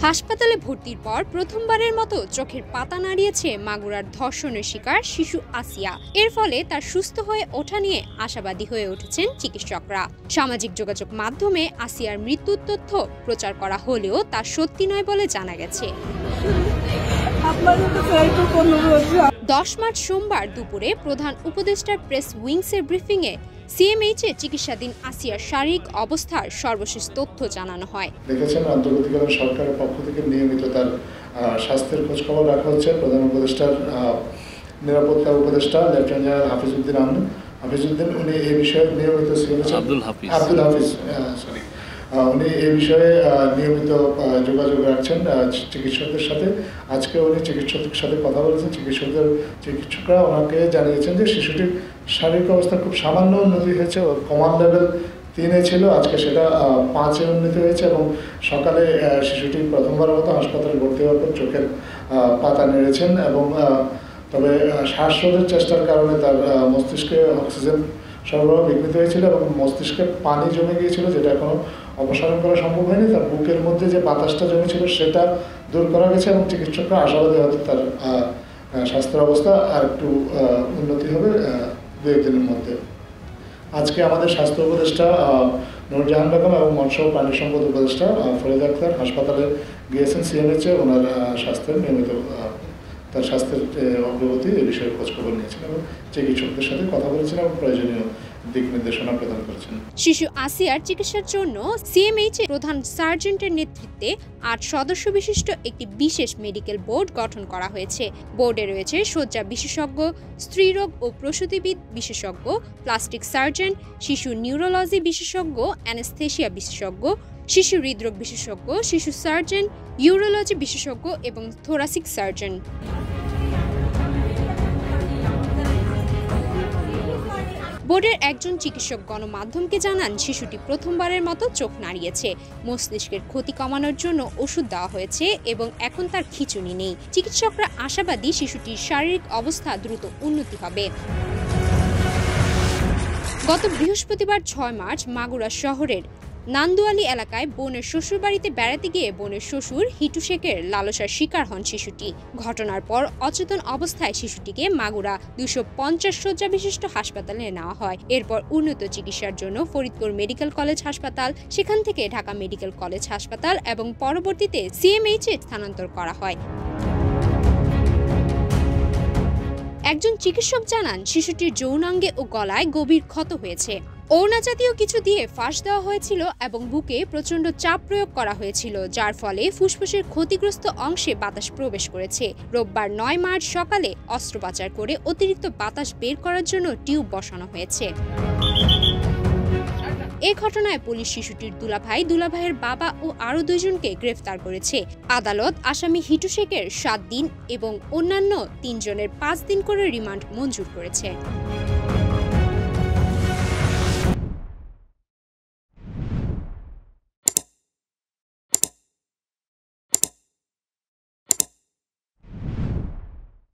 হাসপাতালে ভর্তির পর প্রথমবারের মতো চোখের পাতা নাড়িয়েছে মাগুরার ধর্ষণের শিকার শিশু আসিয়া। এর ফলে তার সুস্থ হয়ে ওঠা নিয়ে আশাবাদী হয়ে উঠেছেন চিকিৎসকরা। সামাজিক যোগাযোগ মাধ্যমে আসিয়ার মৃত্যুর তথ্য প্রচার করা হলেও তা সত্যি নয় বলে জানা গেছে। 10 মার্চ সোমবার দুপুরে প্রধান উপদেষ্টার প্রেস উইংসের ব্রিফিংয়ে সিএমএইচে চিকিৎসাধীন আসিয়ার শারীরিক অবস্থার সর্বশেষ তথ্য জানানো হয়। দেখেছেন অন্তর্বর্তীকালীন সরকারের পক্ষ থেকে নিয়মিত তার স্বাস্থ্যের খোঁজখবর রাখা হচ্ছে। প্রধান উপদেষ্টার নিরাপত্তা উপদেষ্টা লেফটেন্যান্ট জেনারেল হাফিজউদ্দিন উনি এই বিষয়ে নিয়মিত আব্দুল হাফিজ উনি এই বিষয়ে নিয়মিত যোগাযোগ রাখছেন চিকিৎসকদের সাথে। আজকে উনি চিকিৎসকদের সাথে কথা বলেছেন। চিকিৎসকরা ওনাকে জানিয়েছেন যে শিশুটির শারীরিক অবস্থা খুব সামান্য উন্নতি হয়েছে। ওর কমান্ড লেভেল 3-এ ছিল, আজকে সেটা 5-এ উন্নতি হয়েছে এবং সকালে শিশুটি প্রথমবারের মতো হাসপাতালে ভর্তি হওয়ার পর চোখের পাতা নেড়েছেন এবং তবে শ্বাসরোধের চেষ্টার কারণে তার মস্তিষ্কে অক্সিজেন সরবরাহ বিঘ্নিত হয়েছিল এবং মস্তিষ্কে পানি জমে গিয়েছিল, যেটা এখনো অপসারণ করা সম্ভব হয়নি। তার বুকের মধ্যে যে বাতাসটা জমেছিল সেটা দূর করা গেছে এবং চিকিৎসকরা আশাবাদী হয়তো তার স্বাস্থ্যের অবস্থা আর একটু উন্নতি হবে 2 দিনের মধ্যে। আজকে আমাদের স্বাস্থ্য উপদেষ্টা নূরজাহান বেগম এবং মৎস্য ও প্রাণী সম্পদ উপদেষ্টা ফরিদ আক্তার হাসপাতালে গিয়েছেন সিএমএইচে। ওনার স্বাস্থ্যের নিয়মিত তার স্বাস্থ্যের অগ্রগতি এ বিষয়ে খোঁজখবর নিয়েছেন এবং চিকিৎসকদের সাথে কথা বলেছেন এবং প্রয়োজনীয় দিক নির্দেশনা প্রদান করেছেন। শিশু আসিয়ার চিকিৎসার জন্য সিএমএইচে প্রধান সার্জেন্টের নেতৃত্বে 8 সদস্য বিশিষ্ট একটি বিশেষ মেডিকেল বোর্ড গঠন করা হয়েছে। বোর্ডে রয়েছে শয্যা বিশেষজ্ঞ, স্ত্রীরোগ ও প্রসূতিবিদ বিশেষজ্ঞ, প্লাস্টিক সার্জন, শিশু নিউরোলজি বিশেষজ্ঞ, অ্যানেস্থেশিয়া বিশেষজ্ঞ, শিশু হৃদরোগ বিশেষজ্ঞ, শিশু সার্জন, ইউরোলজি বিশেষজ্ঞ এবং থোরাসিক সার্জন। বোর্ডের একজন চিকিৎসক গণমাধ্যমকে জানান, শিশুটি প্রথমবারের মতো চোখ নাড়িয়েছে। মস্তিষ্কের ক্ষতি কমানোর জন্য ওষুধ দেওয়া হয়েছে এবং এখন তার খিঁচুনি নেই। চিকিৎসকরা আশাবাদী শিশুটির শারীরিক অবস্থা দ্রুত উন্নতি হবে। গত বৃহস্পতিবার 6 মার্চ মাগুরা শহরের নান্দুয়ালি এলাকায় বোনের শ্বশুরবাড়িতে বেড়াতে গিয়ে বোনের শ্বশুর হিটু শেখের লালসার শিকার হন শিশুটি। ঘটনার পর অচেতন অবস্থায় শিশুটিকে মাগুরা 250 শয্যা বিশিষ্ট হাসপাতালে নেওয়া হয়। এরপর উন্নত চিকিৎসার জন্য ফরিদপুর মেডিকেল কলেজ হাসপাতাল, সেখান থেকে ঢাকা মেডিকেল কলেজ হাসপাতাল এবং পরবর্তীতে সিএমএইচে স্থানান্তর করা হয়। একজন চিকিৎসক জানান, শিশুটির যৌনাঙ্গে ও গলায় গভীর ক্ষত হয়েছে। ওড়না জাতীয় কিছু দিয়ে ফাঁস দেওয়া হয়েছিল এবং বুকে প্রচণ্ড চাপ প্রয়োগ করা হয়েছিল, যার ফলে ফুসফুসের ক্ষতিগ্রস্ত অংশে বাতাস প্রবেশ করেছে। রোববার 9 মার্চ সকালে অস্ত্রোপচার করে অতিরিক্ত বাতাস বের করার জন্য টিউব বসানো হয়েছে। এ ঘটনায় পুলিশ শিশুটির দুলাভাইয়ের বাবা ও আরও 2 জনকে গ্রেফতার করেছে। আদালত আসামি হিটু শেখের 7 দিন এবং অন্যান্য 3 জনের 5 দিন করে রিমান্ড মঞ্জুর করেছে।